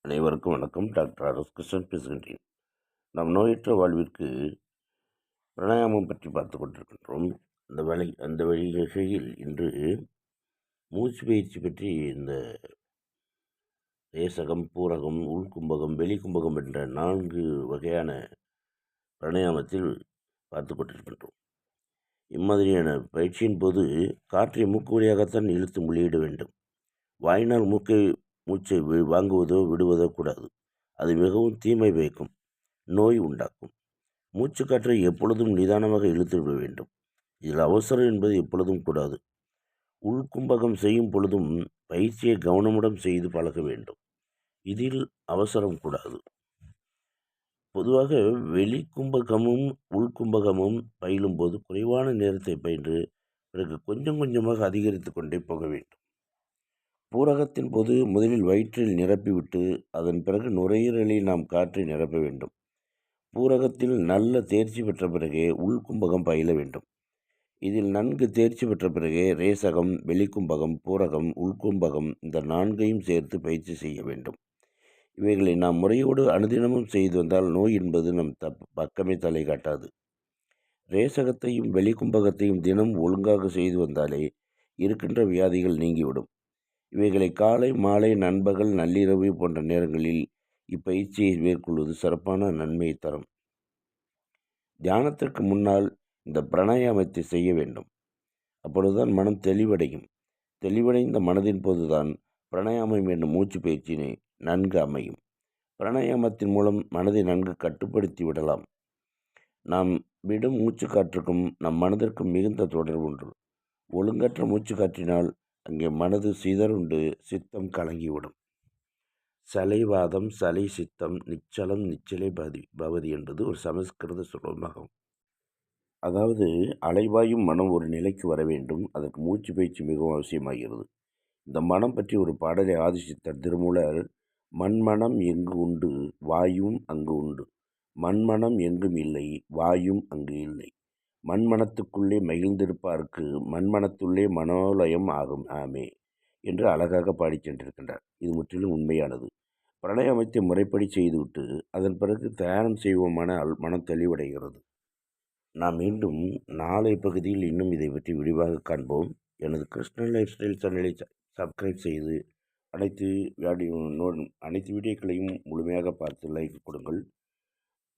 அனைவருக்கும் வணக்கம். Doctor R S. Krishnan பேசுகின்றேன். நம் நோயற்ற வாழ்விற்கு பிராணாயாமம் பற்றி பார்த்து கொண்டிருக்கின்றோம். அந்த வகையில் இன்று மூச்சு பயிற்சி பற்றி இந்த தேசகம், பூரகம், உள்கும்பகம், வெளிக்கும்பகம் என்ற 4 வகையான பிராணாயாமத்தில் பார்த்து கொண்டிருக்கின்றோம். இம்மாதிரியான பயிற்சியின் போது காற்றை மூக்கு வழியாகத்தான் இழுத்து வெளியிட வேண்டும். வாயினால் மூச்சை வாங்குவதோ விடுவதோ கூடாது. அது மிகவும் தீமை பயக்கும், நோய் உண்டாக்கும். மூச்சுக்காற்றை எப்பொழுதும் நிதானமாக இழுத்து விட வேண்டும். இதில் அவசரம் என்பது எப்பொழுதும் கூடாது. உள்கும்பகம் செய்யும் பொழுதும் பயிற்சியை கவனமுடன் செய்து பழக வேண்டும். இதில் அவசரம் கூடாது. பொதுவாக வெளிக்கும்பகமும் உள்கும்பகமும் பயிலும்போது குறைவான நேரத்தை பயின்று பிறகு கொஞ்சம் கொஞ்சமாக அதிகரித்து கொண்டே போக வேண்டும். பூரகத்தின் போது முதலில் வயிற்றில் நிரப்பிவிட்டு அதன் பிறகு நுரையீரலில் நாம் காற்றை நிரப்ப வேண்டும். பூரகத்தில் நல்ல தேர்ச்சி பெற்ற பிறகே உள்கும்பகம் பயில வேண்டும். இதில் நன்கு தேர்ச்சி பெற்ற பிறகே ரேசகம், வெளிக்கும்பகம், பூரகம், உள்கும்பகம் இந்த 4ஐயும் சேர்த்து பயிற்சி செய்ய வேண்டும். இவைகளை நாம் முறையோடு அனுதினமும் செய்து வந்தால் நோய் என்பது நம் பக்கமே தலை காட்டாது. ரேசகத்தையும் வெளிக்கும்பகத்தையும் தினம் ஒழுங்காக செய்து வந்தாலே இருக்கின்ற வியாதிகள் நீங்கிவிடும். இவைகளை காலை, மாலை, நண்பகல், நள்ளிரவு போன்ற நேரங்களில் இப்பயிற்சியை மேற்கொள்வது சிறப்பான நன்மையை தரும். தியானத்திற்கு முன்னால் இந்த பிராணாயாமத்தை செய்ய வேண்டும். அப்பொழுதுதான் மனம் தெளிவடையும். தெளிவடைந்த மனதின் போதுதான் பிராணாயாமம் என்னும் மூச்சு பயிற்சியினை நன்கு அமையும். பிராணாயாமத்தின் மூலம் மனதை நன்கு கட்டுப்படுத்தி விடலாம். நாம் விடும் மூச்சு காற்றுக்கும் நம் மனதிற்கும் மிகுந்த தொடர்பு உண்டு. ஒழுங்கற்ற மூச்சு காற்றினால் அங்கே மனது சிதறுண்டு சித்தம் கலங்கிவிடும். சலைவாதம், சலை சித்தம், நிச்சலம் நிச்சலை பவதி என்பது ஒரு சமஸ்கிருத சொல்வமாகும். அதாவது அலைவாயும் மனம் ஒரு நிலைக்கு வர வேண்டும். அதற்கு மூச்சு பயிற்சி மிகவும் அவசியமாகிறது. இந்த மனம் பற்றி ஒரு பாடலை ஆதிசித்தர் திருமூலர், மண்மனம் எங்கு உண்டு வாயும் அங்கு உண்டு, மண்மனம் எங்கும் இல்லை வாயும் அங்கு இல்லை, மண்மனத்துக்குள்ளே மகிழ்ந்திருப்பார்க்கு மண்மனத்துள்ளே மனோலயம் ஆகும் ஆமே என்று அழகாக பாடி சென்றிருக்கின்றார். இது முற்றிலும் உண்மையானது. பிராணாயாமத்தை முறைப்படி செய்துவிட்டு அதன் பிறகு தியானம் செய்வோமானால் மனம் தெளிவடைகிறது. நாம் மீண்டும் நாளை பகுதியில் இன்னும் இதை பற்றி விரிவாக காண்போம். எனது கிருஷ்ணன் லைஃப் ஸ்டைல் சேனலை சப்ஸ்கிரைப் செய்து அனைத்து வீடியோக்களையும் முழுமையாக பார்த்து லைக் கொடுங்கள்.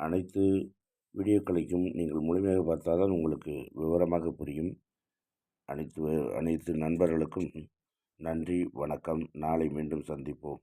அனைத்து வீடியோக்களையும் நீங்கள் முழுமையாக பார்த்தால்தான் உங்களுக்கு விவரமாக புரியும். அனைத்து நண்பர்களுக்கும் நன்றி, வணக்கம். நாளை மீண்டும் சந்திப்போம்.